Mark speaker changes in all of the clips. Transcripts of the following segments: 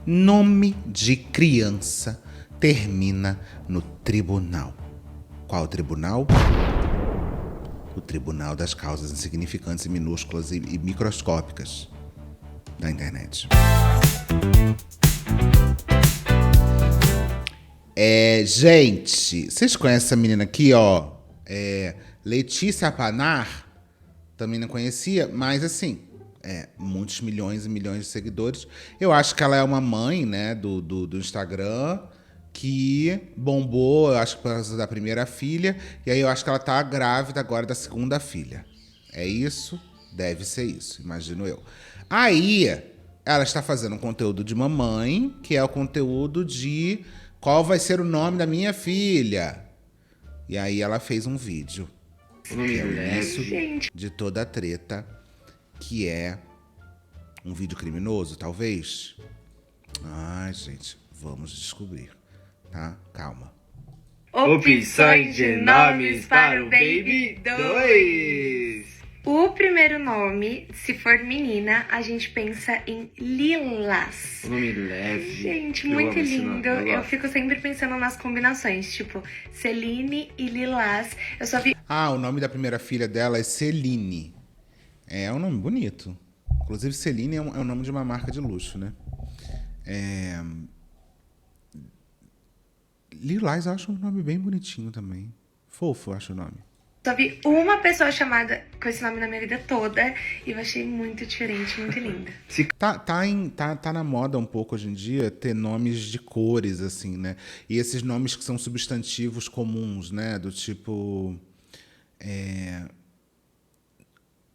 Speaker 1: Nome de criança termina no tribunal. Qual tribunal? O Tribunal das Causas Insignificantes e Minúsculas e Microscópicas da internet. Gente, vocês conhecem essa menina aqui, ó? Letícia Panar. Também não conhecia, mas assim, muitos milhões e milhões de seguidores. Eu acho que ela é uma mãe, né, do Instagram, que bombou, eu acho que por causa da primeira filha, e aí eu acho que ela tá grávida agora da segunda filha. É isso? Deve ser isso, imagino eu. Aí, ela está fazendo um conteúdo de mamãe, que é o conteúdo de qual vai ser o nome da minha filha. E aí ela fez um vídeo, que é o início de toda a treta, que é um vídeo criminoso, talvez? Ai, gente, vamos descobrir, tá? Calma.
Speaker 2: Opções de nomes para o Baby 2.
Speaker 3: O primeiro nome, se for menina, a gente pensa em Lilas.
Speaker 2: Nome leve.
Speaker 3: Gente, muito lindo. Eu fico sempre pensando nas combinações, tipo Celine e Lilas. Eu só vi...
Speaker 1: O nome da primeira filha dela é Celine. É um nome bonito. Inclusive, Celine é o nome de uma marca de luxo, né? Lilás eu acho um nome bem bonitinho também. Fofo, eu acho o nome.
Speaker 3: Só vi uma pessoa chamada com esse nome na minha vida toda e eu achei muito diferente, muito linda.
Speaker 1: Tá na moda um pouco hoje em dia ter nomes de cores, assim, né? E esses nomes que são substantivos comuns, né? Do tipo...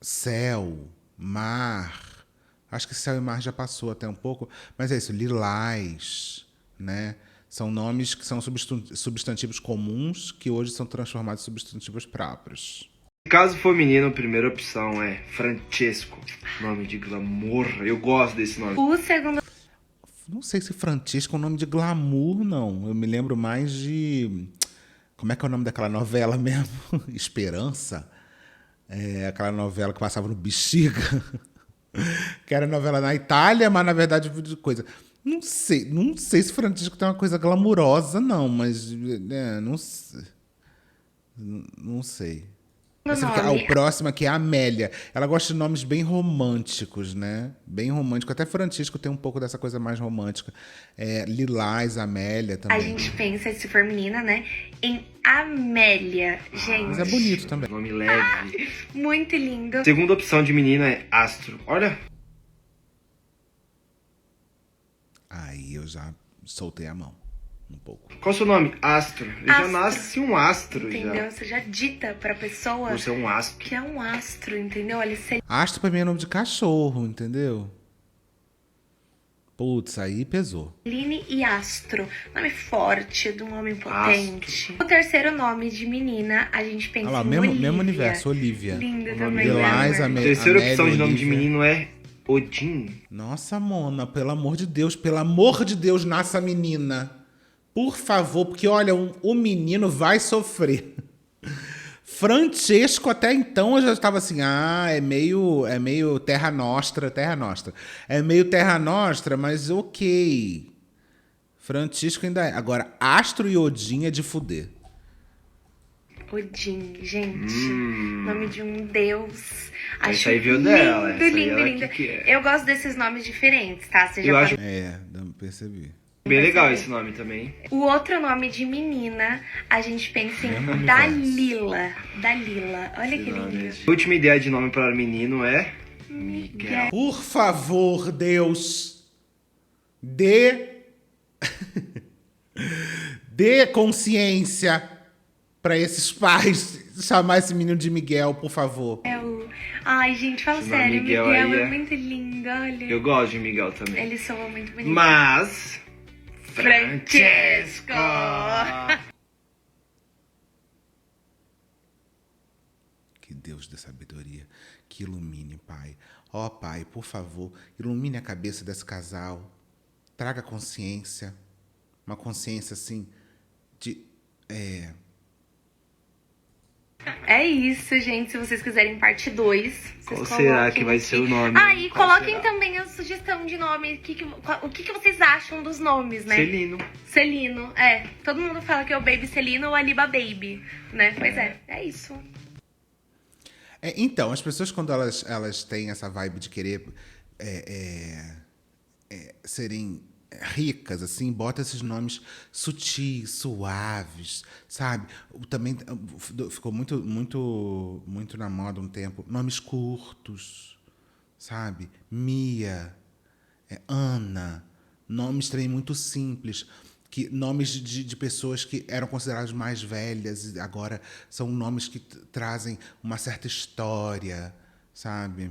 Speaker 1: céu, mar. Acho que céu e mar já passou até um pouco. Mas é isso, lilás, né? São nomes que são substantivos comuns que hoje são transformados em substantivos próprios.
Speaker 2: Caso for menino, a primeira opção é Francesco. Nome de glamour. Eu gosto desse nome.
Speaker 3: O segundo...
Speaker 1: Não sei se Francisco é um nome de glamour, não. Eu me lembro mais de... Como é que é o nome daquela novela mesmo? Esperança? Aquela novela que passava no Bexiga. Que era novela na Itália, mas na verdade de coisa... Não sei se Francisco tem uma coisa glamurosa, não, mas não sei. O próximo aqui é a Amélia. Ela gosta de nomes bem românticos, né? Bem romântico. Até Francisco tem um pouco dessa coisa mais romântica. Lilás, Amélia também.
Speaker 3: A gente pensa, se for menina, né? Em Amélia, gente.
Speaker 1: Mas é bonito também.
Speaker 2: Nome leve.
Speaker 3: Muito lindo.
Speaker 2: Segunda opção de menina é Astro. Olha.
Speaker 1: Aí eu já soltei a mão um pouco.
Speaker 2: Qual é o seu nome? Astro. Ele já nasce um astro.
Speaker 3: Entendeu?
Speaker 2: Já.
Speaker 3: Você já dita pra pessoa...
Speaker 2: Você é um astro.
Speaker 3: Que é um astro, entendeu? Olha,
Speaker 1: Astro pra mim é nome de cachorro, entendeu? Putz, aí pesou.
Speaker 3: Celine e Astro. Nome forte, de um homem potente. O terceiro nome de menina, a gente pensa
Speaker 1: Olha lá,
Speaker 3: em Olivia.
Speaker 1: mesmo universo, Olivia.
Speaker 3: Linda também,
Speaker 1: Lilás,
Speaker 3: né,
Speaker 1: Amélia,
Speaker 2: Terceira opção de nome
Speaker 1: Olivia.
Speaker 2: de menino é Odin.
Speaker 1: Nossa, Mona, pelo amor de Deus, nasça a menina. Por favor, porque olha, o menino vai sofrer. Francesco, até então, eu já estava assim, é meio Terra Nostra. É meio Terra Nostra, mas ok. Francisco ainda é. Agora, Astro e Odin é de fuder.
Speaker 3: Odin, gente. Nome de um deus. Acho
Speaker 2: aí veio
Speaker 3: lindo,
Speaker 2: dela.
Speaker 3: lindo. Eu gosto desses nomes diferentes, tá? Você já
Speaker 2: acho
Speaker 1: Percebi.
Speaker 2: bem legal esse nome também.
Speaker 3: O outro nome de menina, a gente pensa em Dalila. Olha que lindo.
Speaker 2: A última ideia de nome para menino é Miguel.
Speaker 1: Por favor, Deus, dê consciência para esses pais chamar esse menino de Miguel, por favor.
Speaker 3: Ai, gente, fala sério, Miguel é muito lindo, olha.
Speaker 2: Eu gosto de Miguel também.
Speaker 3: Ele soa muito bonito.
Speaker 2: Mas...
Speaker 3: Francesco!
Speaker 1: Que Deus dê sabedoria, que ilumine, Pai. Ó, Pai, por favor, ilumine a cabeça desse casal. Traga consciência. Uma consciência, assim, de...
Speaker 3: É isso, gente. Se vocês quiserem parte 2,
Speaker 2: qual será que vai ser o nome?
Speaker 3: E coloquem também a sugestão de nome. O que vocês acham dos nomes, né? Celino, todo mundo fala que é o Baby Celino ou a Liba Baby, né? Pois é isso.
Speaker 1: Então, as pessoas, quando elas têm essa vibe de querer serem ricas, assim, bota esses nomes sutis, suaves, sabe? Também ficou muito na moda um tempo. Nomes curtos, sabe? Mia, Ana. Nomes também muito simples. Nomes de pessoas que eram consideradas mais velhas e agora são nomes que trazem uma certa história, sabe?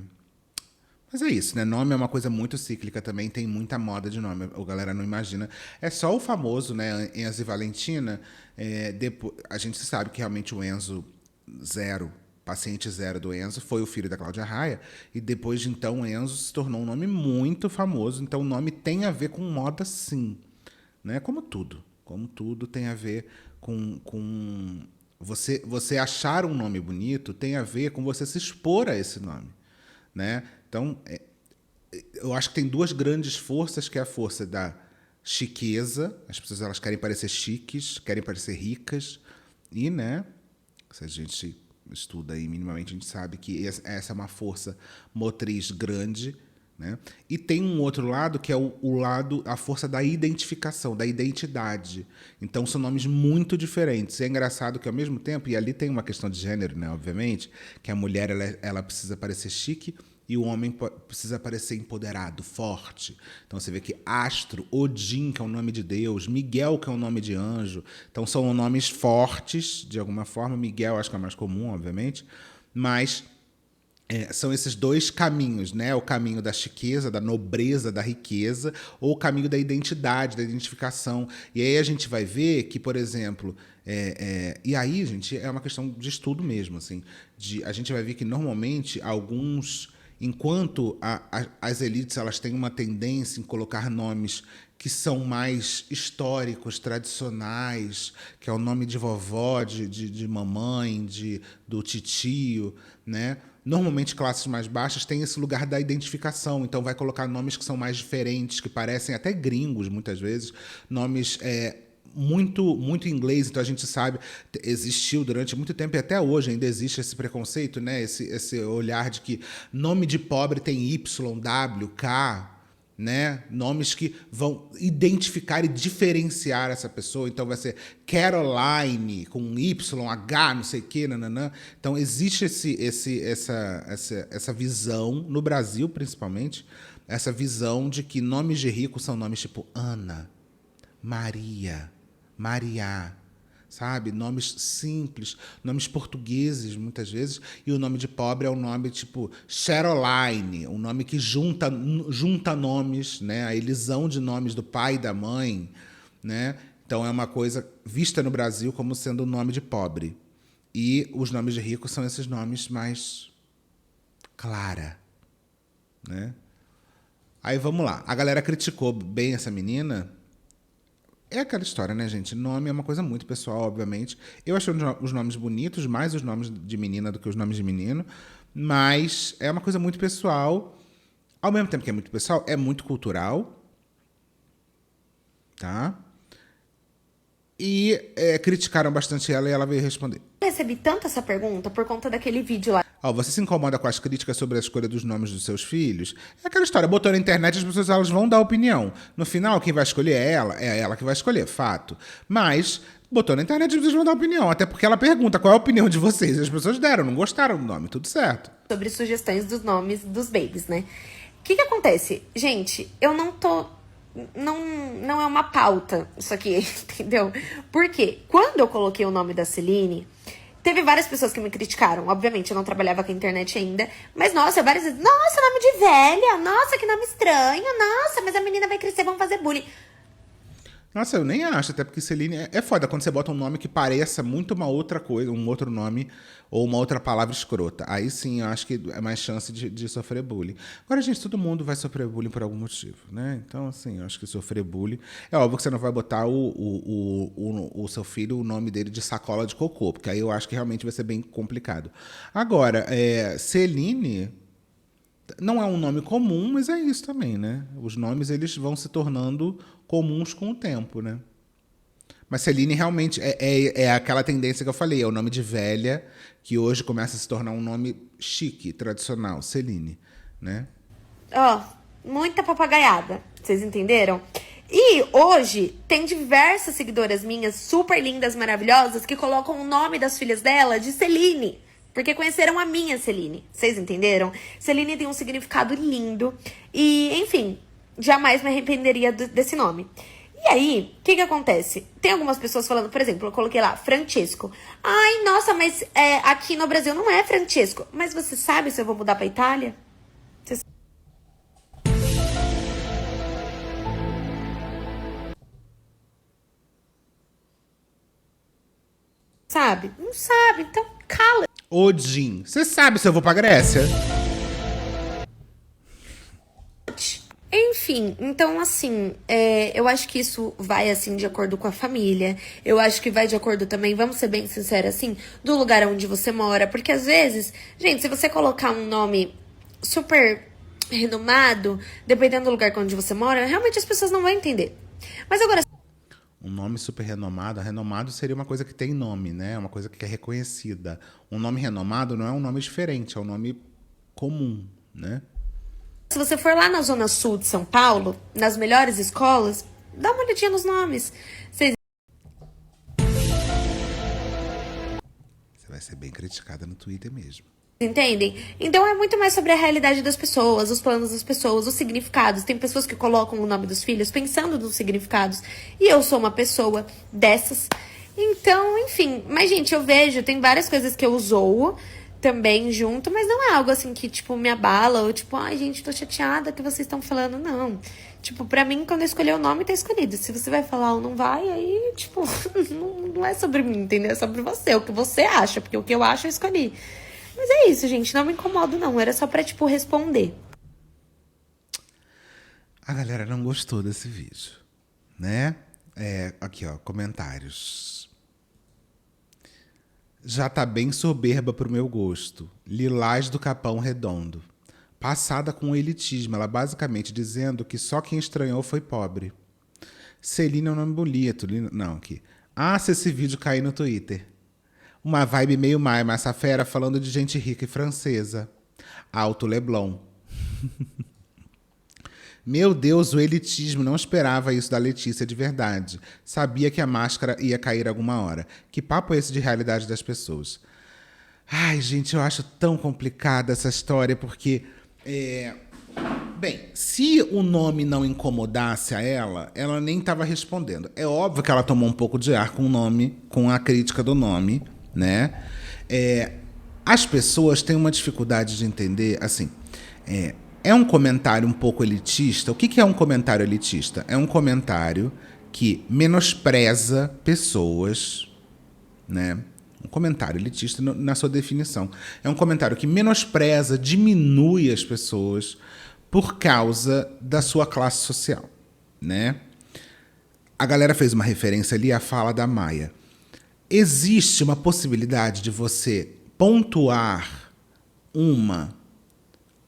Speaker 1: Mas é isso, né? Nome é uma coisa muito cíclica também, tem muita moda de nome, a galera não imagina. É só o famoso, né, Enzo e Valentina. A gente sabe que realmente o Enzo paciente zero do Enzo, foi o filho da Cláudia Raia, e depois de então o Enzo se tornou um nome muito famoso, então o nome tem a ver com moda sim, né? Como tudo tem a ver com você achar um nome bonito, tem a ver com você se expor a esse nome, né? Então, eu acho que tem duas grandes forças, que é a força da chiqueza. As pessoas elas querem parecer chiques, querem parecer ricas. E, né, se a gente estuda aí minimamente, a gente sabe que essa é uma força motriz grande, né? E tem um outro lado, que é a força da identificação, da identidade. Então, são nomes muito diferentes. E é engraçado que, ao mesmo tempo, e ali tem uma questão de gênero, né, obviamente, que a mulher ela precisa parecer chique, e o homem precisa parecer empoderado, forte. Então você vê que Astro, Odin, que é o nome de Deus, Miguel, que é o nome de anjo. Então são nomes fortes, de alguma forma. Miguel acho que é mais comum, obviamente. Mas são esses dois caminhos, né? O caminho da chiqueza, da nobreza, da riqueza, ou o caminho da identidade, da identificação. E aí a gente vai ver que, por exemplo... e aí, gente, é uma questão de estudo mesmo. Assim, a gente vai ver que, normalmente, enquanto as elites elas têm uma tendência em colocar nomes que são mais históricos, tradicionais, que é o nome de vovó, de mamãe, do titio, né? Normalmente, classes mais baixas têm esse lugar da identificação, então vai colocar nomes que são mais diferentes, que parecem até gringos, muitas vezes, nomes... muito inglês, então a gente sabe, existiu durante muito tempo e até hoje ainda existe esse preconceito, né? Esse olhar de que nome de pobre tem Y, W, K, né? Nomes que vão identificar e diferenciar essa pessoa, então vai ser Caroline com Y, H, não sei o que, nananã. Então existe essa visão, no Brasil principalmente, essa visão de que nomes de rico são nomes tipo Ana, Maria, Mariá, sabe? Nomes simples, nomes portugueses, muitas vezes, e o nome de pobre é um nome tipo Cheroline, um nome que junta nomes, né? A elisão de nomes do pai e da mãe, né? Então é uma coisa vista no Brasil como sendo o nome de pobre. E os nomes de rico são esses nomes mais Clara, né? Aí vamos lá. A galera criticou bem essa menina. É aquela história, né, gente? Nome é uma coisa muito pessoal, obviamente. Eu achei os nomes bonitos, mais os nomes de menina do que os nomes de menino. Mas é uma coisa muito pessoal. Ao mesmo tempo que é muito pessoal, é muito cultural. Tá? E criticaram bastante ela e ela veio responder.
Speaker 3: Eu recebi tanto essa pergunta por conta daquele vídeo lá.
Speaker 1: Você se incomoda com as críticas sobre a escolha dos nomes dos seus filhos? É aquela história, botou na internet, as pessoas elas vão dar opinião. No final, quem vai escolher é ela que vai escolher, fato. Mas, botou na internet, as pessoas vão dar opinião. Até porque ela pergunta qual é a opinião de vocês. As pessoas deram, não gostaram do nome, tudo certo.
Speaker 3: Sobre sugestões dos nomes dos babies, né? O que acontece? Gente, eu não tô... Não é uma pauta isso aqui, entendeu? Porque quando eu coloquei o nome da Celine... Teve várias pessoas que me criticaram. Obviamente, eu não trabalhava com a internet ainda. Mas, nossa, várias vezes... Nossa, nome de velha! Nossa, que nome estranho! Nossa, mas a menina vai crescer, vão fazer bullying.
Speaker 1: Nossa, eu nem acho, até porque Celine é foda quando você bota um nome que pareça muito uma outra coisa, um outro nome ou uma outra palavra escrota. Aí sim, eu acho que é mais chance de sofrer bullying. Agora, gente, todo mundo vai sofrer bullying por algum motivo, né? Então, assim, eu acho que sofrer bullying... É óbvio que você não vai botar o seu filho, o nome dele de sacola de cocô, porque aí eu acho que realmente vai ser bem complicado. Agora, Celine... Não é um nome comum, mas é isso também, né? Os nomes eles vão se tornando comuns com o tempo, né? Mas Celine realmente é aquela tendência que eu falei, é o nome de velha, que hoje começa a se tornar um nome chique, tradicional, Celine, né?
Speaker 3: Ó, muita papagaiada, vocês entenderam? E hoje tem diversas seguidoras minhas, super lindas, maravilhosas, que colocam o nome das filhas dela de Celine. Porque conheceram a minha Celine. Vocês entenderam? Celine tem um significado lindo. E, enfim, jamais me arrependeria desse nome. E aí, o que acontece? Tem algumas pessoas falando, por exemplo, eu coloquei lá, Francesco. Ai, nossa, mas aqui no Brasil não é Francesco. Mas você sabe se eu vou mudar pra Itália? Você sabe? Não sabe, então cala.
Speaker 1: Odin. Você sabe se eu vou pra Grécia?
Speaker 3: Enfim, então assim, eu acho que isso vai assim de acordo com a família. Eu acho que vai de acordo também, vamos ser bem sinceros assim, do lugar onde você mora. Porque às vezes, gente, se você colocar um nome super renomado, dependendo do lugar onde você mora, realmente as pessoas não vão entender. Mas agora,
Speaker 1: Um nome super renomado. Renomado seria uma coisa que tem nome, né? Uma coisa que é reconhecida. Um nome renomado não é um nome diferente, é um nome comum, né?
Speaker 3: se você for lá na zona sul de São Paulo, nas melhores escolas, dá uma olhadinha nos nomes. Vocês
Speaker 1: Você vai ser bem criticada no Twitter mesmo.
Speaker 3: entendem? Então é muito mais sobre a realidade das pessoas, os planos das pessoas, os significados. Tem pessoas que colocam o nome dos filhos pensando nos significados. E eu sou uma pessoa dessas. Então, enfim. Mas, gente, eu vejo, tem várias coisas que eu zoo também junto, mas não é algo assim que, tipo, me abala, ou tipo, ai, gente, tô chateada que vocês estão falando, não. Tipo, pra mim, quando eu escolher o nome, tá escolhido. Se você vai falar ou não vai, aí, tipo, não é sobre mim, entendeu? É sobre você, o que você acha, porque o que eu acho eu escolhi. Mas é isso, gente, não me incomodo, não. Era só pra, tipo, responder.
Speaker 1: A galera não gostou desse vídeo, né? Aqui, ó, comentários. Já tá bem soberba pro meu gosto. Lilás do Capão Redondo. Passada com elitismo, ela basicamente dizendo que só quem estranhou foi pobre. Celine é um nome bonito. Não, aqui. Ah, se esse vídeo cair no Twitter. Uma vibe meio Maia Massafera falando de gente rica e francesa. Alto Leblon. Meu Deus, o elitismo, não esperava isso da Letícia de verdade. Sabia que a máscara ia cair alguma hora. Que papo é esse de realidade das pessoas? Ai, gente, eu acho tão complicada essa história, porque... Bem, se o nome não incomodasse a ela nem estava respondendo. É óbvio que ela tomou um pouco de ar com o nome, com a crítica do nome, né? As pessoas têm uma dificuldade de entender, assim... É um comentário um pouco elitista. O que é um comentário elitista? É um comentário que menospreza pessoas, né? Um comentário elitista na sua definição. É um comentário que menospreza, diminui as pessoas por causa da sua classe social, né? A galera fez uma referência ali à fala da Maia. Existe uma possibilidade de você pontuar uma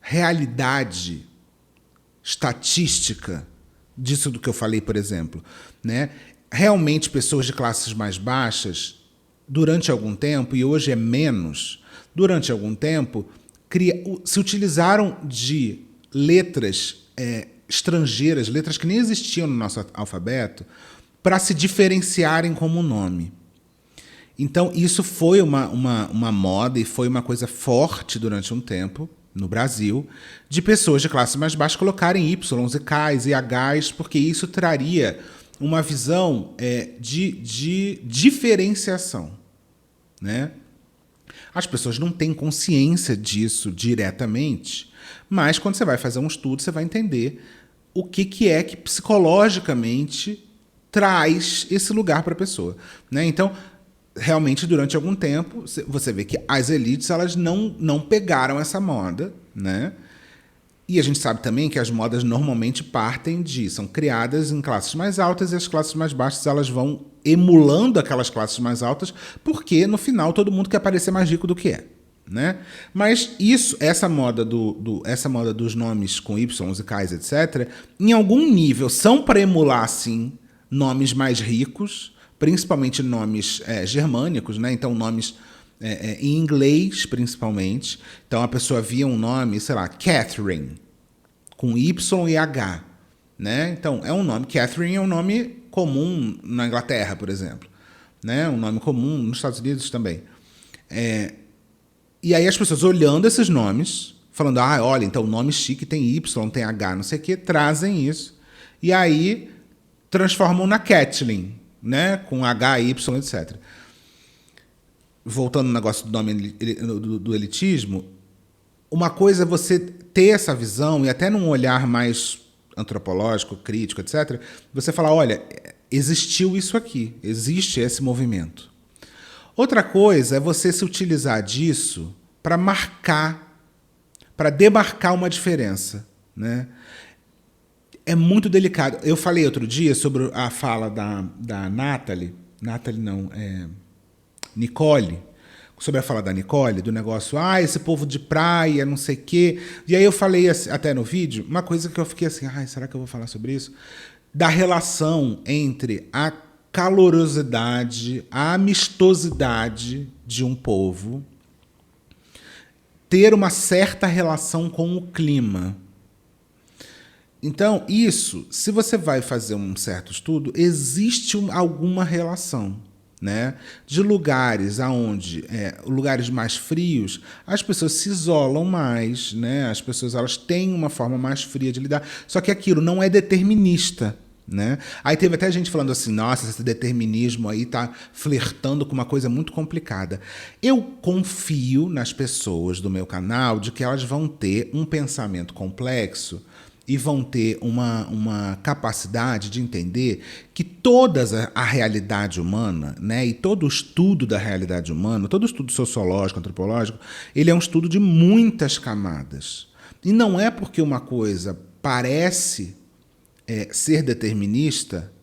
Speaker 1: realidade estatística disso do que eu falei, por exemplo, né? Realmente pessoas de classes mais baixas, durante algum tempo, e hoje é menos, durante algum tempo, se utilizaram de letras estrangeiras, letras que nem existiam no nosso alfabeto, para se diferenciarem como nome. Então, isso foi uma moda e foi uma coisa forte durante um tempo, no Brasil, de pessoas de classe mais baixa colocarem Ys e Ks e Hs, porque isso traria uma visão de diferenciação, né? As pessoas não têm consciência disso diretamente, mas quando você vai fazer um estudo, você vai entender o que é que psicologicamente traz esse lugar para a pessoa, né? Então, realmente, durante algum tempo, você vê que as elites elas não pegaram essa moda, né? E a gente sabe também que as modas normalmente são criadas em classes mais altas e as classes mais baixas elas vão emulando aquelas classes mais altas, porque no final todo mundo quer parecer mais rico do que é, né? Mas essa moda dos nomes com Ys e Ks, etc., em algum nível são para emular, sim, nomes mais ricos, principalmente nomes germânicos, né? Então nomes em inglês, principalmente. Então a pessoa via um nome, sei lá, Catherine, com Y e H, né? Então é um nome, Catherine é um nome comum na Inglaterra, por exemplo, né? Um nome comum nos Estados Unidos também. E aí as pessoas olhando esses nomes, falando, olha, então o nome chique tem Y, tem H, não sei o quê, trazem isso. E aí transformam na Kathleen, né? Com H, Y, etc. Voltando no negócio do nome do elitismo, uma coisa é você ter essa visão, e até num olhar mais antropológico, crítico, etc., você falar, olha, existiu isso aqui, existe esse movimento. Outra coisa é você se utilizar disso para demarcar uma diferença, né? É muito delicado. Eu falei outro dia sobre a fala da Nicole, sobre a fala da Nicole, do negócio, esse povo de praia, não sei o quê. E aí eu falei até no vídeo, uma coisa que eu fiquei assim, será que eu vou falar sobre isso? Da relação entre a calorosidade, a amistosidade de um povo ter uma certa relação com o clima. Então, isso, se você vai fazer um certo estudo, existe alguma relação, né? De lugares aonde lugares mais frios, as pessoas se isolam mais, né? As pessoas elas têm uma forma mais fria de lidar. Só que aquilo não é determinista, né? Aí teve até gente falando assim, nossa, esse determinismo aí tá flertando com uma coisa muito complicada. Eu confio nas pessoas do meu canal de que elas vão ter um pensamento complexo e vão ter uma capacidade de entender que toda a realidade humana, né, e todo o estudo da realidade humana, todo o estudo sociológico, antropológico, ele é um estudo de muitas camadas. E não é porque uma coisa parece ser determinista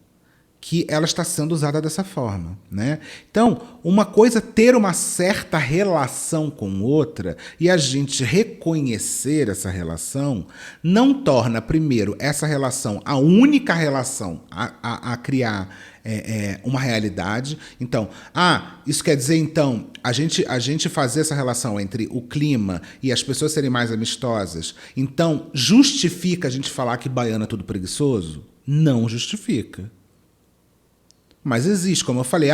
Speaker 1: que ela está sendo usada dessa forma, né? Então, uma coisa ter uma certa relação com outra e a gente reconhecer essa relação não torna, primeiro, essa relação a única relação a criar uma realidade. Então, isso quer dizer, então, a gente fazer essa relação entre o clima e as pessoas serem mais amistosas, então, justifica a gente falar que baiano é tudo preguiçoso? Não justifica. Mas existe, como eu falei,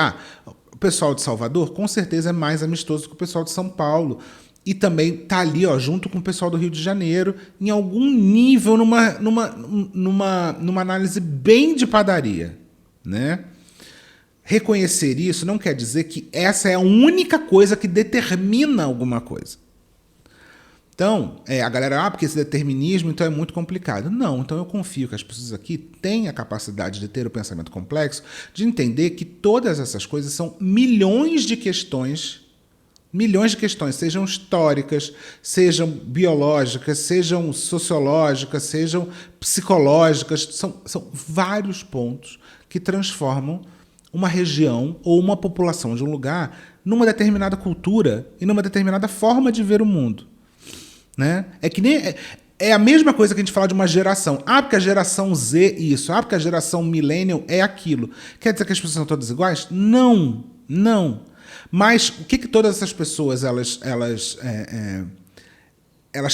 Speaker 1: o pessoal de Salvador com certeza é mais amistoso que o pessoal de São Paulo. E também está ali, junto com o pessoal do Rio de Janeiro, em algum nível, numa análise bem de padaria, né? Reconhecer isso não quer dizer que essa é a única coisa que determina alguma coisa. Então, a galera, porque esse determinismo então é muito complicado. Não, então eu confio que as pessoas aqui têm a capacidade de ter o pensamento complexo, de entender que todas essas coisas são milhões de questões, sejam históricas, sejam biológicas, sejam sociológicas, sejam psicológicas, são vários pontos que transformam uma região ou uma população de um lugar numa determinada cultura e numa determinada forma de ver o mundo. Né? É que nem a mesma coisa que a gente fala de uma geração. Porque a geração Z isso. Porque a geração millennial é aquilo. Quer dizer que as pessoas são todas iguais? Não. Mas o que todas essas pessoas elas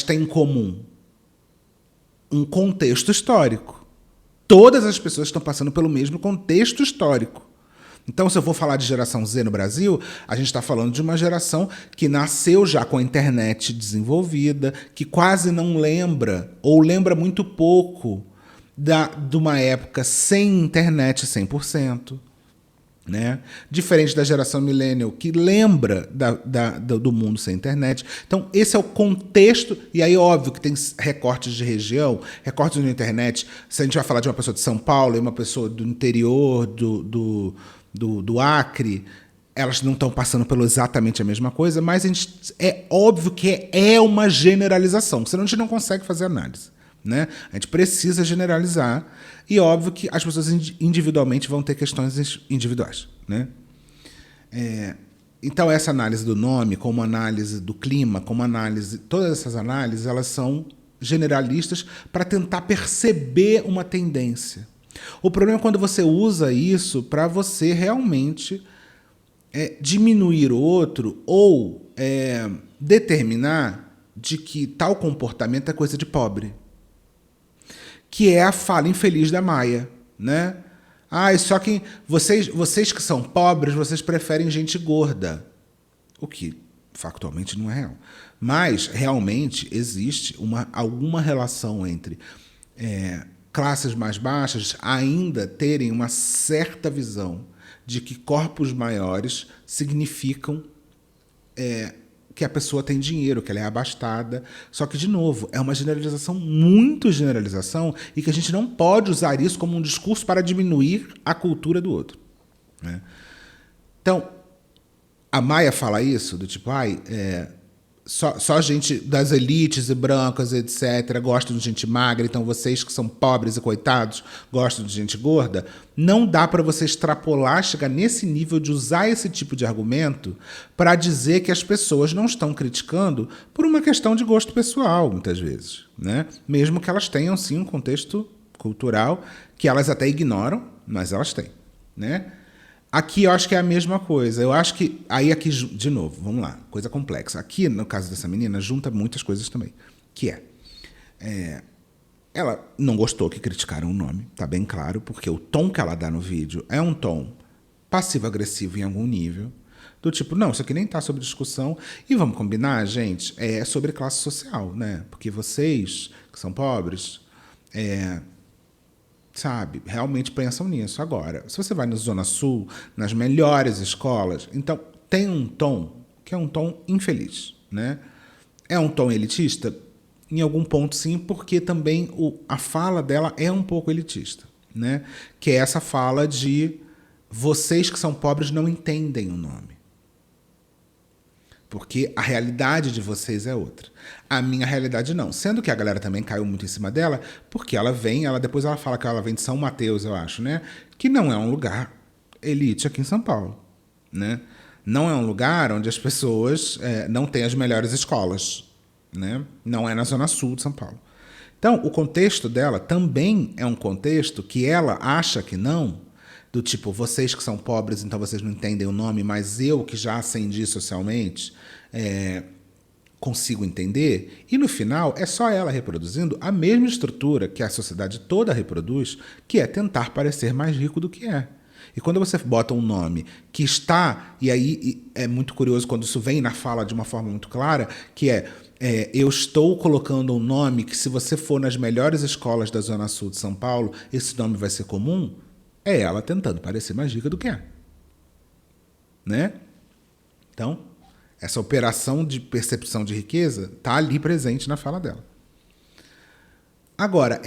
Speaker 1: têm em comum? Um contexto histórico. Todas as pessoas estão passando pelo mesmo contexto histórico. Então, se eu vou falar de geração Z no Brasil, a gente está falando de uma geração que nasceu já com a internet desenvolvida, que quase não lembra, ou lembra muito pouco, de uma época sem internet 100%. né? Diferente da geração millennial, que lembra do mundo sem internet. Então, esse é o contexto, e aí, óbvio, que tem recortes de região, recortes na internet. Se a gente vai falar de uma pessoa de São Paulo e uma pessoa do interior do Acre, elas não estão passando pelo exatamente a mesma coisa, mas é óbvio que é uma generalização, senão a gente não consegue fazer análise. Né? A gente precisa generalizar e óbvio que as pessoas individualmente vão ter questões individuais. Né? Então essa análise do nome, como análise do clima, como análise, todas essas análises elas são generalistas para tentar perceber uma tendência. O problema é quando você usa isso para você realmente diminuir o outro ou determinar de que tal comportamento é coisa de pobre. Que é a fala infeliz da Maia, né? Só que vocês que são pobres, vocês preferem gente gorda. O que factualmente não é real. Mas realmente existe alguma relação entre classes mais baixas ainda terem uma certa visão de que corpos maiores significam que a pessoa tem dinheiro, que ela é abastada. Só que, de novo, é uma generalização, muito generalização, e que a gente não pode usar isso como um discurso para diminuir a cultura do outro. Né? Então, a Maia fala isso, do tipo, só gente das elites e brancas, etc., gostam de gente magra, então vocês que são pobres e coitados gostam de gente gorda. Não dá para você extrapolar, chegar nesse nível de usar esse tipo de argumento para dizer que as pessoas não estão criticando por uma questão de gosto pessoal, muitas vezes. Né? Mesmo que elas tenham, sim, um contexto cultural que elas até ignoram, mas elas têm. Né? Aqui eu acho que é a mesma coisa. Eu acho que... Aí aqui, de novo, vamos lá. Coisa complexa. Aqui, no caso dessa menina, junta muitas coisas também. Que ela não gostou que criticaram o nome, tá bem claro, porque o tom que ela dá no vídeo é um tom passivo-agressivo em algum nível. Do tipo, não, isso aqui nem tá sobre discussão. E vamos combinar, gente, é sobre classe social, né? Porque vocês, que são pobres... sabe, realmente pensam nisso. Agora, se você vai na Zona Sul, nas melhores escolas, então tem um tom que é um tom infeliz, né? É um tom elitista? Em algum ponto, sim, porque também a fala dela é um pouco elitista, né? Que é essa fala de vocês que são pobres não entendem o nome. Porque a realidade de vocês é outra. A minha realidade não. Sendo que a galera também caiu muito em cima dela, porque depois ela fala que ela vem de São Mateus, eu acho, né? Que não é um lugar elite aqui em São Paulo, né? Não é um lugar onde as pessoas não têm as melhores escolas, né? Não é na Zona Sul de São Paulo. Então, o contexto dela também é um contexto que ela acha que não, do tipo, vocês que são pobres, então vocês não entendem o nome, mas eu que já ascendi socialmente consigo entender. E no final é só ela reproduzindo a mesma estrutura que a sociedade toda reproduz, que é tentar parecer mais rico do que é. E quando você bota um nome que está, e aí é muito curioso quando isso vem na fala de uma forma muito clara, que eu estou colocando um nome que se você for nas melhores escolas da Zona Sul de São Paulo, esse nome vai ser comum. É ela tentando parecer mais rica do que é. Né? Então, essa operação de percepção de riqueza está ali presente na fala dela. Agora,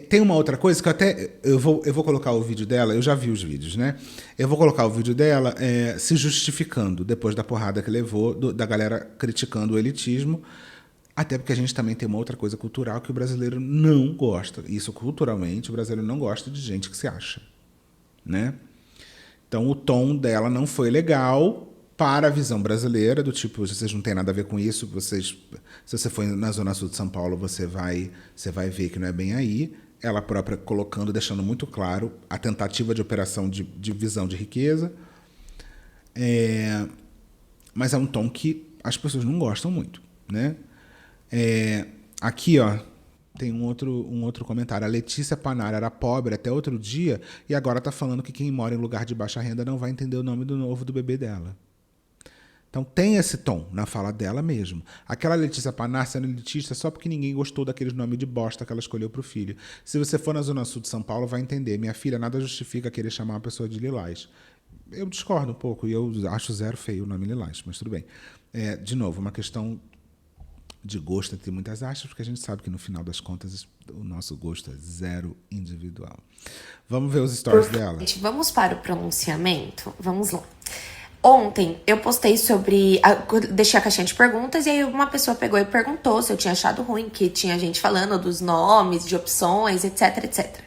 Speaker 1: tem uma outra coisa que eu vou colocar o vídeo dela, eu já vi os vídeos, né? Eu vou colocar o vídeo dela se justificando depois da porrada que levou, da galera criticando o elitismo, até porque a gente também tem uma outra coisa cultural que o brasileiro não gosta. Isso culturalmente, o brasileiro não gosta de gente que se acha. Né? Então o tom dela não foi legal para a visão brasileira, do tipo, vocês não têm nada a ver com isso, se você for na Zona Sul de São Paulo, você vai ver que não é bem aí. Ela própria colocando, deixando muito claro a tentativa de operação de visão de riqueza. Mas é um tom que as pessoas não gostam muito. Né? Aqui, ó, tem um outro comentário. A Letícia Panara era pobre até outro dia e agora está falando que quem mora em lugar de baixa renda não vai entender o nome do novo do bebê dela. Então tem esse tom na fala dela mesmo. Aquela Letícia Panara sendo elitista só porque ninguém gostou daqueles nomes de bosta que ela escolheu para o filho. Se você for na Zona Sul de São Paulo, vai entender. Minha filha, nada justifica querer chamar uma pessoa de Lilás. eu discordo um pouco e eu acho zero feio o nome Lilás, mas tudo bem. De novo, uma questão de gosto entre muitas aspas, porque a gente sabe que no final das contas o nosso gosto é zero individual. Vamos ver os stories dela?
Speaker 3: Vamos para o pronunciamento? Vamos lá. Ontem eu postei sobre... deixei a caixinha de perguntas e aí uma pessoa pegou e perguntou se eu tinha achado ruim, que tinha gente falando dos nomes, de opções, etc, etc.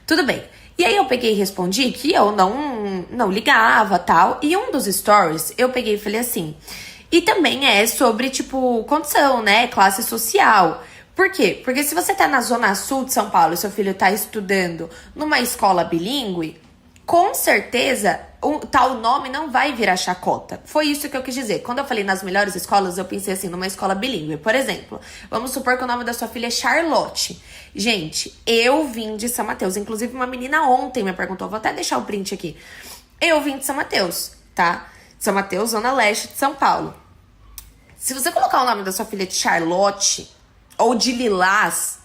Speaker 3: Tudo bem. E aí eu peguei e respondi que eu não ligava, tal. E um dos stories, eu peguei e falei assim... E também é sobre, tipo, condição, né? Classe social. Por quê? Porque se você tá na zona sul de São Paulo e seu filho tá estudando numa escola bilíngue, com certeza tal nome não vai virar chacota. Foi isso que eu quis dizer. Quando eu falei nas melhores escolas, eu pensei assim, numa escola bilíngue. Por exemplo, vamos supor que o nome da sua filha é Charlotte. Gente, eu vim de São Mateus. Inclusive, uma menina ontem me perguntou, vou até deixar o print aqui. Eu vim de São Mateus, tá? São Mateus, zona leste de São Paulo. Se você colocar o nome da sua filha de Charlotte ou de Lilás,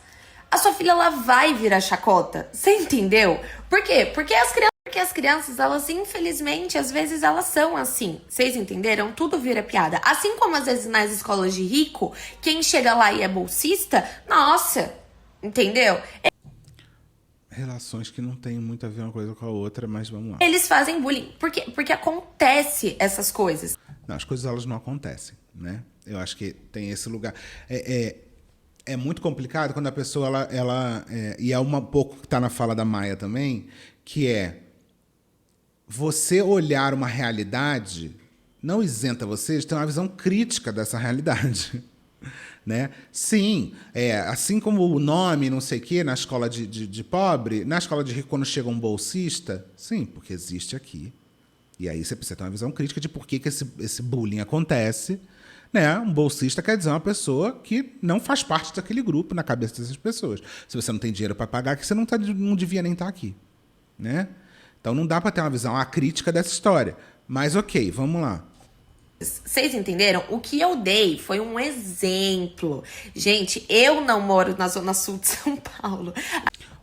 Speaker 3: a sua filha ela vai virar chacota. Você entendeu? Por quê? Porque as crianças, elas infelizmente, às vezes elas são assim. Vocês entenderam? Tudo vira piada. Assim como às vezes nas escolas de rico, quem chega lá e é bolsista, nossa, entendeu?
Speaker 1: Relações que não tem muito a ver uma coisa com a outra, mas vamos lá.
Speaker 3: Eles fazem bullying. Porque acontece essas coisas.
Speaker 1: Não, as coisas elas não acontecem, né? Eu acho que tem esse lugar. É muito complicado quando a pessoa, e é um pouco que está na fala da Maia também, que é você olhar uma realidade não isenta você de ter uma visão crítica dessa realidade. Né? Sim, assim como o nome, não sei o quê, na escola de pobre, na escola de rico, quando chega um bolsista, sim, porque existe aqui. E aí você precisa ter uma visão crítica de por que esse bullying acontece. Né? Um bolsista quer dizer uma pessoa que não faz parte daquele grupo na cabeça dessas pessoas. Se você não tem dinheiro para pagar, que você não devia nem estar aqui. Né? Então não dá para ter uma visão crítica dessa história. Mas ok, vamos lá.
Speaker 3: Vocês entenderam? O que eu dei foi um exemplo. Gente, eu não moro na zona sul de São Paulo.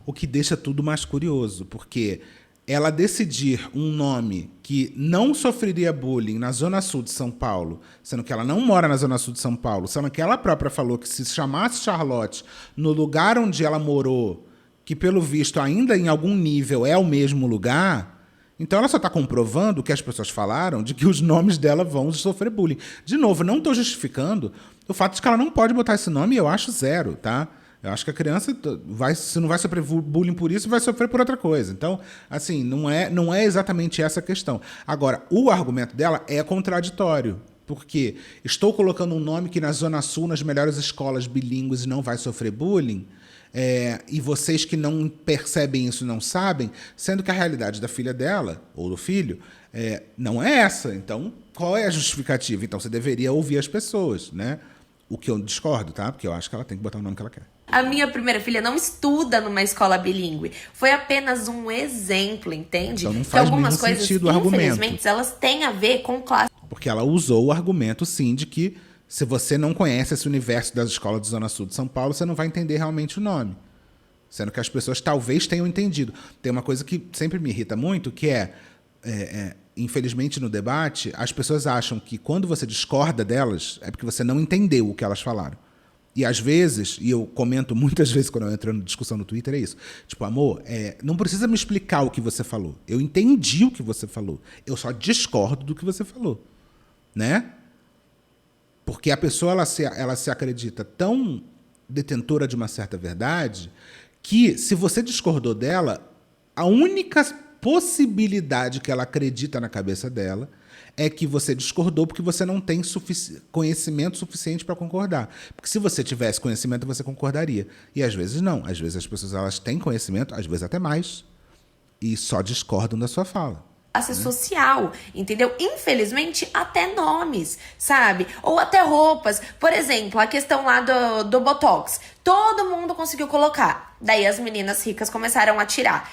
Speaker 1: O que deixa tudo mais curioso, porque ela decidir um nome que não sofreria bullying na zona sul de São Paulo, sendo que ela não mora na zona sul de São Paulo, sendo que ela própria falou que se chamasse Charlotte no lugar onde ela morou, que pelo visto ainda em algum nível é o mesmo lugar... Então ela só está comprovando o que as pessoas falaram de que os nomes dela vão sofrer bullying. De novo, não estou justificando o fato de que ela não pode botar esse nome, eu acho zero, tá? Eu acho que a criança, se não vai sofrer bullying por isso, vai sofrer por outra coisa. Então, assim, não é exatamente essa a questão. Agora, o argumento dela é contraditório. Porque estou colocando um nome que na Zona Sul, nas melhores escolas bilíngues, não vai sofrer bullying... e vocês que não percebem isso não sabem, sendo que a realidade da filha dela, ou do filho, não é essa. Então, qual é a justificativa? Então, você deveria ouvir as pessoas, né? O que eu discordo, tá? Porque eu acho que ela tem que botar o nome que ela quer.
Speaker 3: A minha primeira filha não estuda numa escola bilíngue. Foi apenas um exemplo, entende?
Speaker 1: Então não faz
Speaker 3: algumas
Speaker 1: nenhum
Speaker 3: coisas,
Speaker 1: sentido o argumento.
Speaker 3: infelizmente, elas têm a ver com classe.
Speaker 1: Porque ela usou o argumento, sim, de que se você não conhece esse universo das escolas de Zona Sul de São Paulo, você não vai entender realmente o nome. Sendo que as pessoas talvez tenham entendido. Tem uma coisa que sempre me irrita muito, que infelizmente no debate, as pessoas acham que quando você discorda delas, é porque você não entendeu o que elas falaram. E às vezes, e eu comento muitas vezes quando eu entro na discussão no Twitter, é isso. Tipo, amor, não precisa me explicar o que você falou. Eu entendi o que você falou. Eu só discordo do que você falou. Né? Porque a pessoa ela se acredita tão detentora de uma certa verdade que, se você discordou dela, a única possibilidade que ela acredita na cabeça dela é que você discordou porque você não tem conhecimento suficiente para concordar. Porque se você tivesse conhecimento, você concordaria. E às vezes não. Às vezes as pessoas elas têm conhecimento, às vezes até mais, e só discordam da sua fala.
Speaker 3: Classe social, entendeu? Infelizmente, até nomes, sabe? Ou até roupas. Por exemplo, a questão lá do Botox. Todo mundo conseguiu colocar. Daí as meninas ricas começaram a tirar.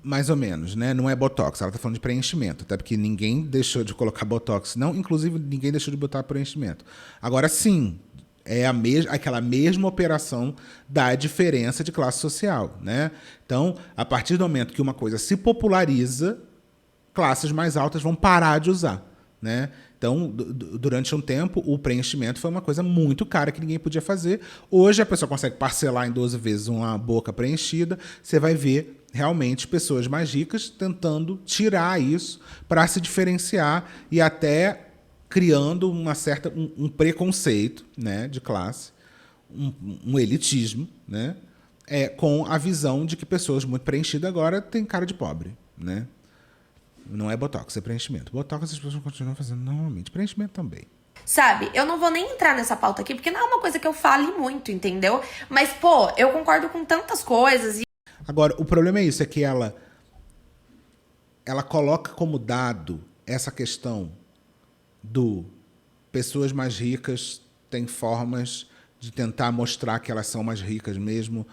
Speaker 1: Mais ou menos, né? Não é Botox, ela tá falando de preenchimento. Até porque ninguém deixou de colocar Botox. Não, inclusive, ninguém deixou de botar preenchimento. Agora, sim, é aquela mesma operação da diferença de classe social, né? Então, a partir do momento que uma coisa se populariza, classes mais altas vão parar de usar, né? Então, durante um tempo, o preenchimento foi uma coisa muito cara que ninguém podia fazer. Hoje, a pessoa consegue parcelar em 12 vezes uma boca preenchida. Você vai ver, realmente, pessoas mais ricas tentando tirar isso para se diferenciar e até criando um preconceito, né, de classe, um elitismo, né, com a visão de que pessoas muito preenchidas agora têm cara de pobre, né? Não é botox, é preenchimento. Botox as pessoas continuam fazendo normalmente. Preenchimento também.
Speaker 3: Sabe, eu não vou nem entrar nessa pauta aqui, porque não é uma coisa que eu fale muito, entendeu? Mas, pô, eu concordo com tantas coisas.
Speaker 1: Agora, o problema é isso, é que ela coloca como dado essa questão do pessoas mais ricas têm formas de tentar mostrar que elas são mais ricas mesmo,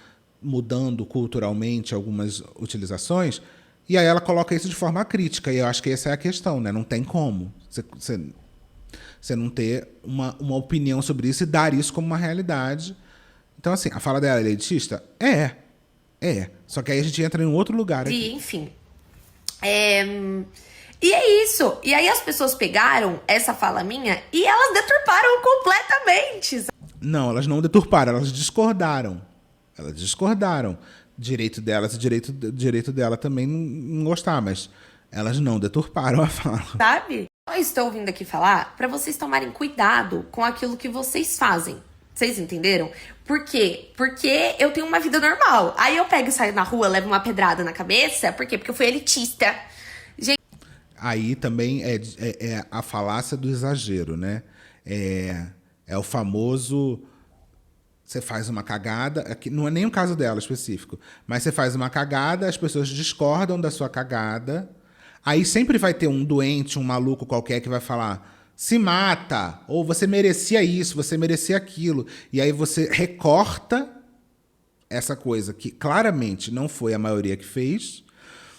Speaker 1: mudando culturalmente algumas utilizações. E aí ela coloca isso de forma crítica, e eu acho que essa é a questão, né? Não tem como você não ter uma opinião sobre isso e dar isso como uma realidade. Então, assim, a fala dela é elitista? É. Só que aí a gente entra em um outro lugar aqui.
Speaker 3: E, enfim. E é isso. E aí as pessoas pegaram essa fala minha e elas deturparam completamente.
Speaker 1: Não, elas não deturparam, elas discordaram. Elas discordaram. Direito delas e direito dela também não gostar, mas elas não deturparam a fala.
Speaker 3: Sabe? Eu estou vindo aqui falar para vocês tomarem cuidado com aquilo que vocês fazem. Vocês entenderam? Por quê? Porque eu tenho uma vida normal. Aí eu pego e saio na rua, levo uma pedrada na cabeça. Por quê? Porque eu fui elitista. Gente...
Speaker 1: Aí também é a falácia do exagero, né? É o famoso... Você faz uma cagada, aqui não é nem o caso dela específico, mas você faz uma cagada, as pessoas discordam da sua cagada, aí sempre vai ter um doente, um maluco qualquer que vai falar, se mata, ou você merecia isso, você merecia aquilo, e aí você recorta essa coisa que claramente não foi a maioria que fez,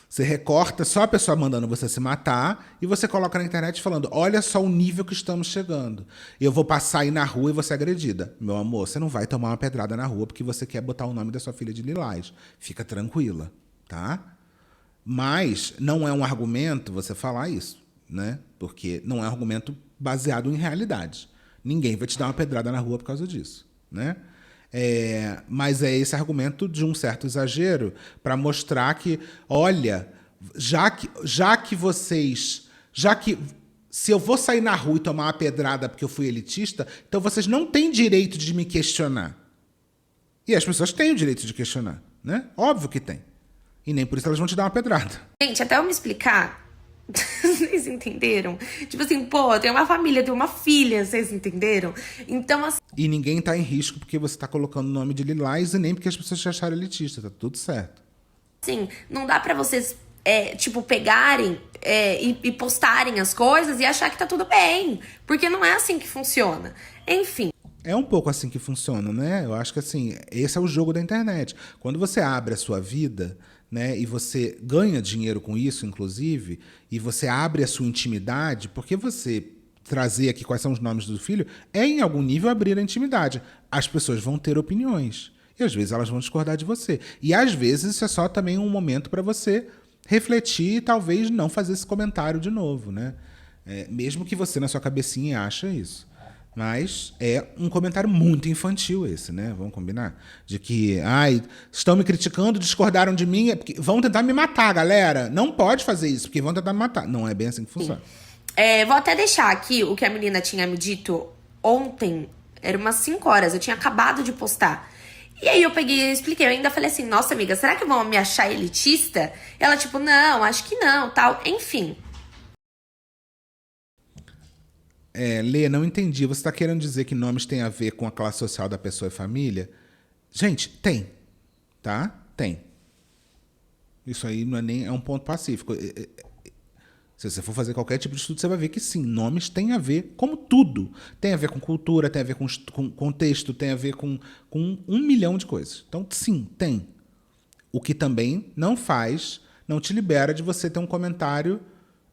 Speaker 1: você recorta só a pessoa mandando você se matar e você coloca na internet falando, olha só o nível que estamos chegando. Eu vou passar aí na rua e você é agredida. Meu amor, você não vai tomar uma pedrada na rua porque você quer botar o nome da sua filha de lilás. Fica tranquila, tá? Mas não é um argumento você falar isso, né? Porque não é um argumento baseado em realidade. Ninguém vai te dar uma pedrada na rua por causa disso, né? Mas é esse argumento de um certo exagero para mostrar que, olha, já que se eu vou sair na rua e tomar uma pedrada porque eu fui elitista, então vocês não têm direito de me questionar. E as pessoas têm o direito de questionar, né? Óbvio que tem. E nem por isso elas vão te dar uma pedrada.
Speaker 3: Gente, até eu me explicar, vocês entenderam? Tipo assim, pô, eu tenho uma família, eu tenho uma filha, vocês entenderam? Então, assim...
Speaker 1: E ninguém tá em risco porque você tá colocando o nome de lilás e nem porque as pessoas te acharam elitista, tá tudo certo.
Speaker 3: Assim, não dá pra vocês, pegarem e postarem as coisas e achar que tá tudo bem. Porque não é assim que funciona. Enfim.
Speaker 1: É um pouco assim que funciona, né? Eu acho que assim, esse é o jogo da internet. Quando você abre a sua vida, né, e você ganha dinheiro com isso, inclusive, e você abre a sua intimidade, porque você trazer aqui quais são os nomes do filho é, em algum nível, abrir a intimidade. As pessoas vão ter opiniões. E, às vezes, elas vão discordar de você. E, às vezes, isso é só também um momento para você refletir e talvez não fazer esse comentário de novo, né? Mesmo que você, na sua cabecinha, ache isso. Mas é um comentário muito infantil esse, né? Vamos combinar? De que, estão me criticando, discordaram de mim, porque vão tentar me matar, galera. Não pode fazer isso, porque vão tentar me matar. Não é bem assim que funciona.
Speaker 3: Vou até deixar aqui o que a menina tinha me dito ontem. Era umas 5 horas, eu tinha acabado de postar. E aí eu peguei e expliquei. Eu ainda falei assim, nossa, amiga, será que vão me achar elitista? E ela tipo, não, acho que não, tal. Enfim.
Speaker 1: Lê, não entendi. Você está querendo dizer que nomes têm a ver com a classe social da pessoa e família? Gente, tem. Tá? Tem. Isso aí não é nem um ponto pacífico. Se você for fazer qualquer tipo de estudo, você vai ver que sim, nomes têm a ver, como tudo. Tem a ver com cultura, tem a ver com contexto, tem a ver com 1 milhão de coisas. Então, sim, tem. O que também não te libera de você ter um comentário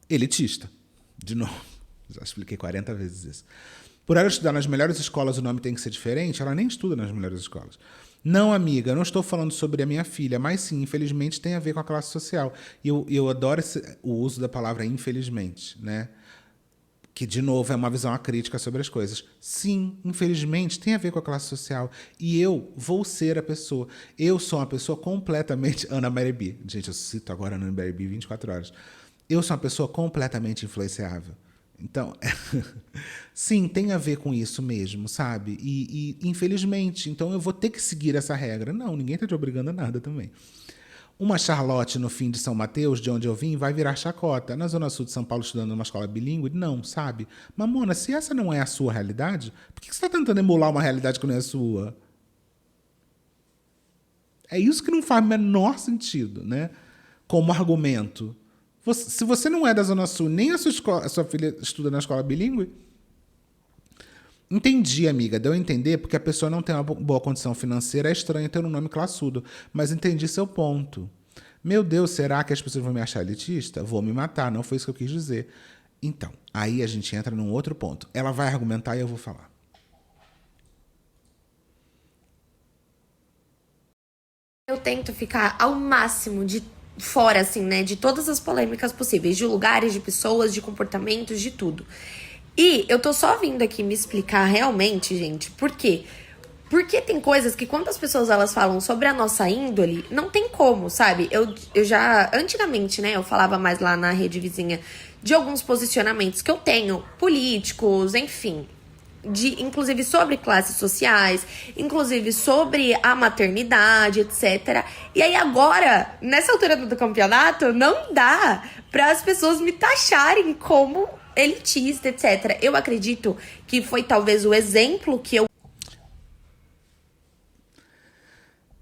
Speaker 1: elitista. De novo, já expliquei 40 vezes isso. Por ela estudar nas melhores escolas, o nome tem que ser diferente, ela nem estuda nas melhores escolas. Não, amiga, eu não estou falando sobre a minha filha, mas sim, infelizmente tem a ver com a classe social. E eu adoro o uso da palavra infelizmente, né? Que, de novo, é uma visão acrítica sobre as coisas. Sim, infelizmente, tem a ver com a classe social. E eu vou ser a pessoa. Eu sou uma pessoa completamente... Ana Berbi. Gente, eu cito agora Ana Berbi 24 horas. Eu sou uma pessoa completamente influenciável. Então, sim, tem a ver com isso mesmo, sabe? Infelizmente, então eu vou ter que seguir essa regra. Não, ninguém está te obrigando a nada também. Uma Charlotte no fim de São Mateus, de onde eu vim, vai virar chacota. Na Zona Sul de São Paulo, estudando numa escola bilíngue? Não, sabe? Mamona, se essa não é a sua realidade, por que você está tentando emular uma realidade que não é sua? É isso que não faz o menor sentido, né? Como argumento. Se você não é da Zona Sul, nem a sua filha estuda na escola bilíngue, entendi, amiga. Deu a entender porque a pessoa não tem uma boa condição financeira. É estranho ter um nome classudo. Mas entendi seu ponto. Meu Deus, será que as pessoas vão me achar elitista? Vou me matar. Não foi isso que eu quis dizer. Então, aí a gente entra num outro ponto. Ela vai argumentar e eu vou falar.
Speaker 3: Eu tento ficar ao máximo de fora, assim, né? De todas as polêmicas possíveis. De lugares, de pessoas, de comportamentos, de tudo. E eu tô só vindo aqui me explicar realmente, gente, por quê? Porque tem coisas que quando as pessoas elas falam sobre a nossa índole, não tem como, sabe? Eu já, antigamente, né, eu falava mais lá na rede vizinha de alguns posicionamentos que eu tenho, políticos, enfim, inclusive sobre classes sociais, inclusive sobre a maternidade, etc. E aí agora, nessa altura do campeonato, não dá para as pessoas me taxarem como elitista, etc. Eu acredito que foi talvez o exemplo que eu...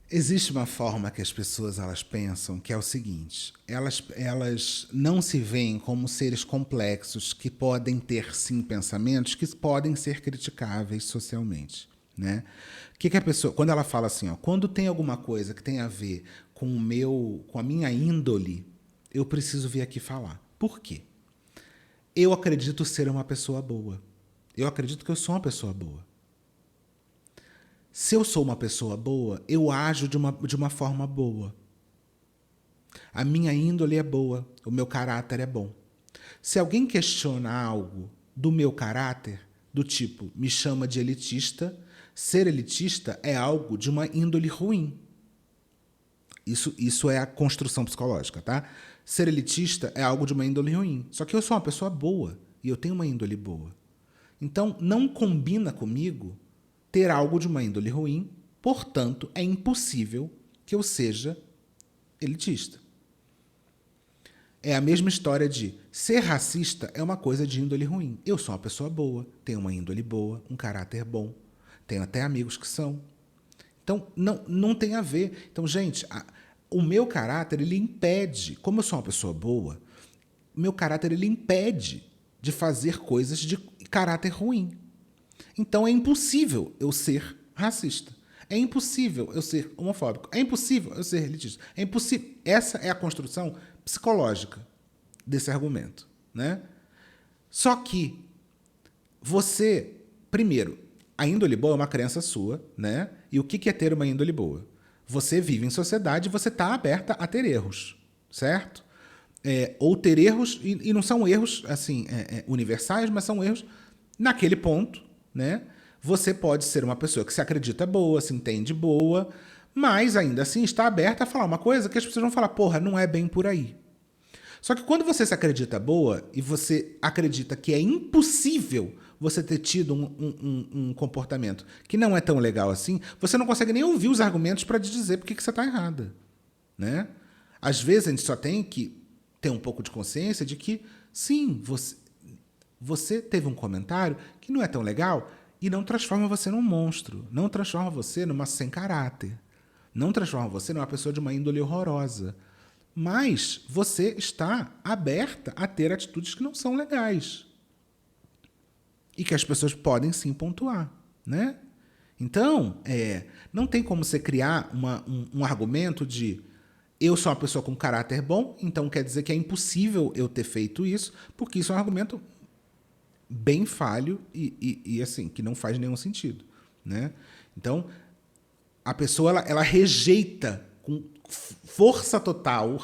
Speaker 1: Existe uma forma que as pessoas elas pensam que é o seguinte: elas não se veem como seres complexos que podem ter sim pensamentos que podem ser criticáveis socialmente, né? Que a pessoa, quando ela fala assim, ó, quando tem alguma coisa que tem a ver com a minha índole, eu preciso vir aqui falar. Por quê? Eu acredito ser uma pessoa boa. Eu acredito que eu sou uma pessoa boa. Se eu sou uma pessoa boa, eu ajo de uma forma boa. A minha índole é boa, o meu caráter é bom. Se alguém questiona algo do meu caráter, do tipo, me chama de elitista, ser elitista é algo de uma índole ruim. Isso é a construção psicológica, tá? Ser elitista é algo de uma índole ruim. Só que eu sou uma pessoa boa e eu tenho uma índole boa. Então, não combina comigo ter algo de uma índole ruim, portanto, é impossível que eu seja elitista. É a mesma história de ser racista é uma coisa de índole ruim. Eu sou uma pessoa boa, tenho uma índole boa, um caráter bom, tenho até amigos que são. Então, não tem a ver. Então, gente, o meu caráter, ele impede, como eu sou uma pessoa boa, o meu caráter, ele impede de fazer coisas de caráter ruim. Então, é impossível eu ser racista. É impossível eu ser homofóbico. É impossível eu ser elitista. É impossível. Essa é a construção psicológica desse argumento, né? Só que você, primeiro, a índole boa é uma crença sua, né? E o que é ter uma índole boa? Você vive em sociedade e você está aberta a ter erros, certo? Ou ter erros, e não são erros assim universais, mas são erros naquele ponto, né? Você pode ser uma pessoa que se acredita boa, se entende boa, mas ainda assim está aberta a falar uma coisa que as pessoas vão falar, porra, não é bem por aí. Só que quando você se acredita boa e você acredita que é impossível você ter tido um comportamento que não é tão legal assim, você não consegue nem ouvir os argumentos para te dizer por que você está errada, né? Às vezes a gente só tem que ter um pouco de consciência de que, sim, você teve um comentário que não é tão legal e não transforma você num monstro, não transforma você numa sem caráter, não transforma você numa pessoa de uma índole horrorosa. Mas você está aberta a ter atitudes que não são legais. E que as pessoas podem sim pontuar, né? Então, não tem como você criar um argumento de eu sou uma pessoa com caráter bom, então quer dizer que é impossível eu ter feito isso, porque isso é um argumento bem falho e assim, que não faz nenhum sentido, né? Então, A pessoa, ela rejeita com força total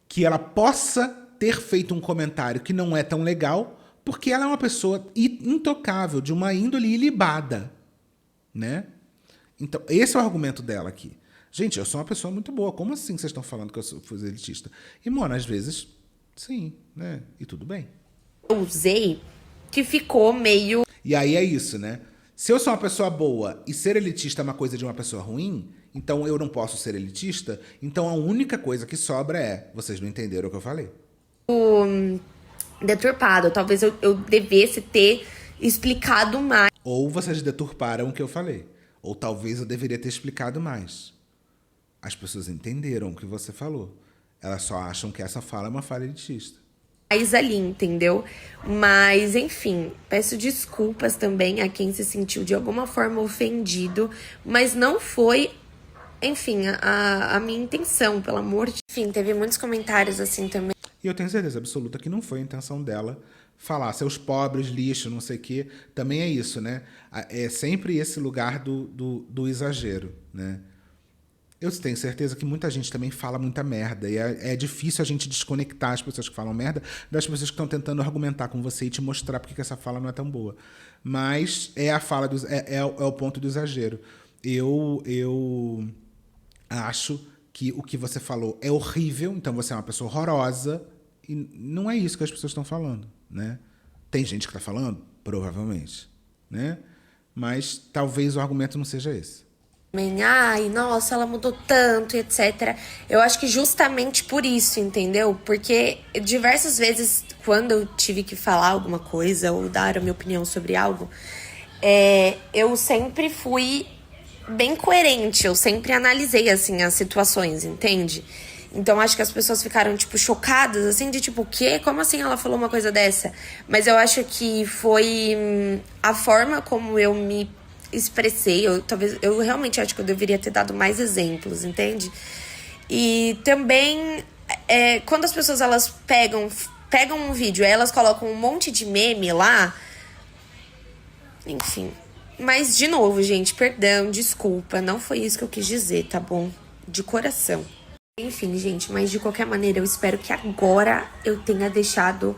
Speaker 1: que ela possa ter feito um comentário que não é tão legal, porque ela é uma pessoa intocável, de uma índole ilibada, né? Então, esse é o argumento dela aqui. Gente, eu sou uma pessoa muito boa. Como assim vocês estão falando que eu fui elitista? E, mano, às vezes, sim, né? E tudo bem.
Speaker 3: Eu usei que ficou meio...
Speaker 1: E aí é isso, né? Se eu sou uma pessoa boa e ser elitista é uma coisa de uma pessoa ruim, então eu não posso ser elitista, então a única coisa que sobra é, vocês não entenderam o que eu falei.
Speaker 3: deturpado. Talvez eu devesse ter explicado mais.
Speaker 1: Ou vocês deturparam o que eu falei. Ou talvez eu deveria ter explicado mais. As pessoas entenderam o que você falou. Elas só acham que essa fala é uma fala elitista.
Speaker 3: Mais ali, entendeu? Mas, enfim, peço desculpas também a quem se sentiu de alguma forma ofendido, mas não foi, enfim, a minha intenção, pelo amor de... Enfim, teve muitos comentários assim também.
Speaker 1: E eu tenho certeza absoluta que não foi a intenção dela falar seus pobres, lixo, não sei o quê. Também é isso, né? É sempre esse lugar do exagero, né? Eu tenho certeza que muita gente também fala muita merda. E é difícil a gente desconectar as pessoas que falam merda das pessoas que estão tentando argumentar com você e te mostrar porque que essa fala não é tão boa. Mas é a fala é o ponto do exagero. Eu acho que o que você falou é horrível, então você é uma pessoa horrorosa. E não é isso que as pessoas estão falando, né? Tem gente que está falando? Provavelmente, né? Mas talvez o argumento não seja esse.
Speaker 3: Ai, nossa, ela mudou tanto, etc. Eu acho que justamente por isso, entendeu? Porque diversas vezes, quando eu tive que falar alguma coisa ou dar a minha opinião sobre algo, eu sempre fui bem coerente, eu sempre analisei, assim, as situações, entende? Então, acho que as pessoas ficaram, tipo, chocadas, assim, de tipo, o quê? Como assim ela falou uma coisa dessa? Mas eu acho que foi a forma como eu me expressei, eu realmente acho que eu deveria ter dado mais exemplos, entende? E também, quando as pessoas, elas pegam um vídeo, elas colocam um monte de meme lá, enfim. Mas, de novo, gente, perdão, desculpa, não foi isso que eu quis dizer, tá bom? De coração. Enfim, gente, mas de qualquer maneira, eu espero que agora eu tenha deixado,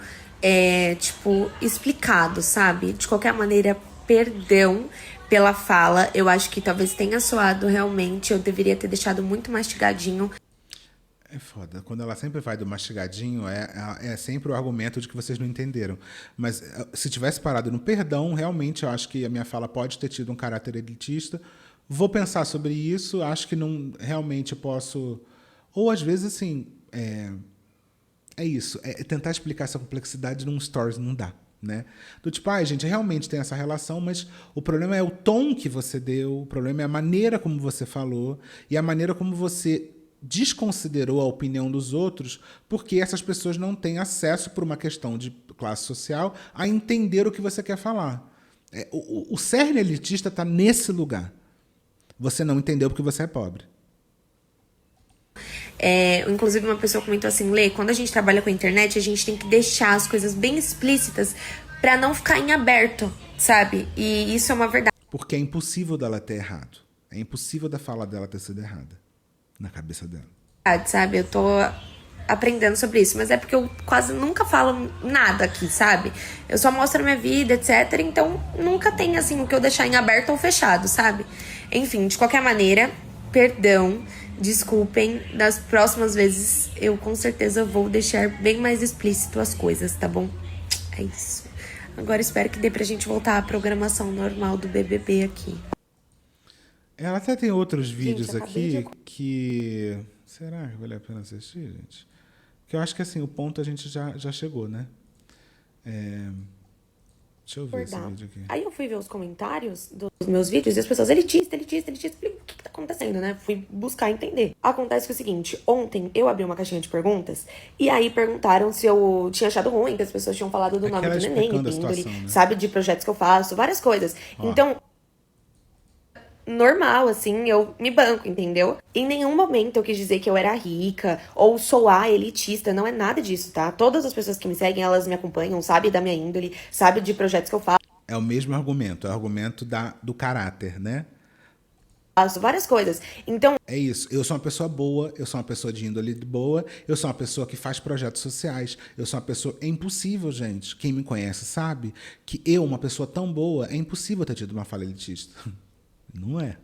Speaker 3: explicado, sabe? De qualquer maneira, perdão pela fala. Eu acho que talvez tenha soado realmente, eu deveria ter deixado muito mastigadinho.
Speaker 1: É foda. Quando ela sempre vai do mastigadinho, é sempre o argumento de que vocês não entenderam. Mas se tivesse parado no perdão, realmente eu acho que a minha fala pode ter tido um caráter elitista. Vou pensar sobre isso, acho que não realmente posso... Ou às vezes, assim, é isso. É tentar explicar essa complexidade num stories não dá, né? Do tipo, gente, realmente tem essa relação, mas o problema é o tom que você deu, o problema é a maneira como você falou e a maneira como você desconsiderou a opinião dos outros, porque essas pessoas não têm acesso, por uma questão de classe social, a entender o que você quer falar. O cerne elitista está nesse lugar. Você não entendeu porque você é pobre.
Speaker 3: Inclusive uma pessoa comentou assim, Lê, quando a gente trabalha com a internet, a gente tem que deixar as coisas bem explícitas pra não ficar em aberto, sabe? E isso é uma verdade.
Speaker 1: Porque é impossível dela ter errado. É impossível da fala dela ter sido errada. Na cabeça dela.
Speaker 3: Sabe? Eu tô aprendendo sobre isso, mas é porque eu quase nunca falo nada aqui, sabe? Eu só mostro a minha vida, etc. Então nunca tem assim o que eu deixar em aberto ou fechado, sabe? Enfim, de qualquer maneira, perdão. Desculpem, das próximas vezes eu com certeza vou deixar bem mais explícito as coisas, tá bom? É isso. Agora espero que dê pra gente voltar à programação normal do BBB aqui.
Speaker 1: Ela até tem outros vídeos
Speaker 3: Gente,
Speaker 1: aqui que... Será que vale a pena assistir, gente? Porque eu acho que assim, o ponto a gente já chegou, né? Deixa eu ver esse vídeo aqui.
Speaker 3: Aí eu fui ver os comentários dos meus vídeos e as pessoas, elitista. Falei, o que tá acontecendo, né? Fui buscar entender. Acontece que é o seguinte, ontem eu abri uma caixinha de perguntas e aí perguntaram se eu tinha achado ruim, que as pessoas tinham falado do nome do neném, índole, né? Sabe, de projetos que eu faço, várias coisas. Então, normal, assim, eu me banco, entendeu? Em nenhum momento eu quis dizer que eu era rica ou sou elitista, não é nada disso, tá? Todas as pessoas que me seguem, elas me acompanham, sabe da minha índole, sabe de projetos que eu faço.
Speaker 1: É o mesmo argumento, é o argumento do caráter, né?
Speaker 3: faço várias coisas. Então,
Speaker 1: É isso. Eu sou uma pessoa boa, eu sou uma pessoa de índole boa, eu sou uma pessoa que faz projetos sociais, eu sou uma pessoa... É impossível, gente. Quem me conhece sabe que eu, uma pessoa tão boa, é impossível ter tido uma falha elitista. Não é.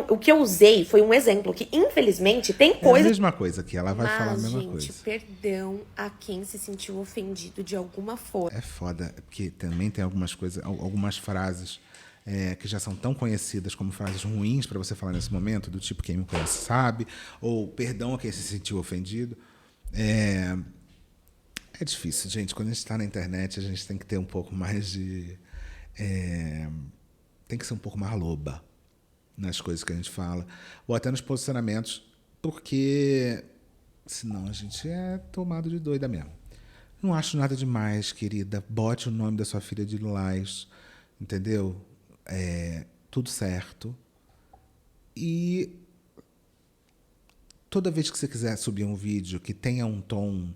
Speaker 3: o que eu usei foi um exemplo que, infelizmente, tem
Speaker 1: É a
Speaker 3: coisas...
Speaker 1: mesma coisa que ela vai falar a mesma
Speaker 3: gente,
Speaker 1: coisa.
Speaker 3: perdão a quem se sentiu ofendido de alguma forma.
Speaker 1: É foda, porque também tem algumas coisas, algumas frases que já são tão conhecidas como frases ruins para você falar nesse momento, do tipo quem me conhece sabe, ou perdão a quem se sentiu ofendido. É difícil, gente. Quando a gente está na internet, a gente tem que ter um pouco mais de... tem que ser um pouco mais loba nas coisas que a gente fala, ou até nos posicionamentos, porque senão a gente é tomado de doida mesmo. Não acho nada demais, querida. Bote o nome da sua filha de Lilás, entendeu? Tudo certo. E toda vez que você quiser subir um vídeo que tenha um tom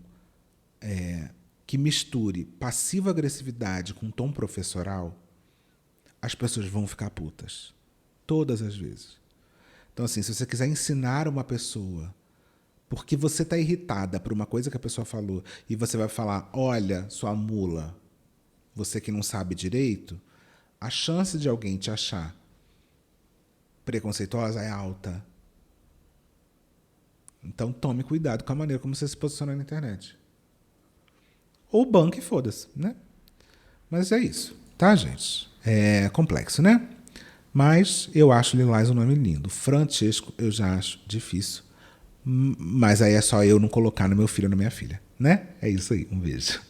Speaker 1: que misture passiva-agressividade com tom professoral, as pessoas vão ficar putas. Todas as vezes. Então, assim, se você quiser ensinar uma pessoa porque você está irritada por uma coisa que a pessoa falou e você vai falar, olha, sua mula, você que não sabe direito, a chance de alguém te achar preconceituosa é alta. Então tome cuidado com a maneira como você se posiciona na internet. Ou banque e foda-se, né? Mas é isso, tá, gente? É complexo, né? Mas eu acho Lilás um nome lindo. Francesco eu já acho difícil. Mas aí é só eu não colocar no meu filho ou na minha filha, né? É isso aí, um beijo.